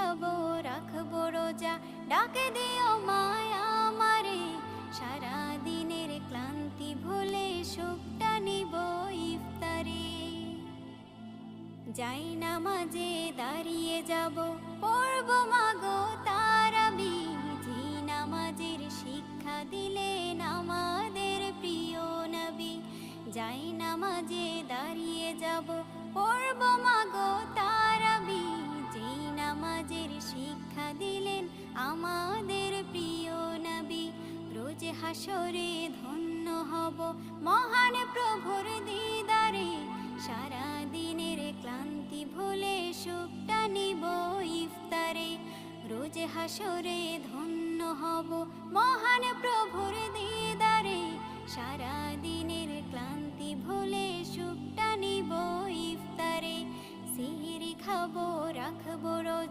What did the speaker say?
খাবো রাখবো রোজা, ডাকে দিও মায়া আমারে, সারা দিনের ক্লান্তি ভুলে সুখটা নিব ইফতারে। যাই নামাজে দাঁড়িয়ে যাব, পড়ব মাগো তারাবি, যে নামাজের শিক্ষা দিলেন আমাদের প্রিয় নবী। যাই নামাজে দাঁড়িয়ে যাব, পড়ব মাগো তারাবি, যে নামাজের শিক্ষা দিলেন আমাদের প্রিয় নবী। রোজ হাসরে ধন্য হব মহান প্রভুর দিদারে, সারা দিনের ক্লান্তি ভুলে সুখটা নিব ইফতারে। রোজ হাসরে ধন্য হব মহান প্রভুর দিদারে, সারা দিনের ক্লান্তি ভুলে সুখটা নিব ইফতারে। সিহরি খাবো রাখবো রোজা।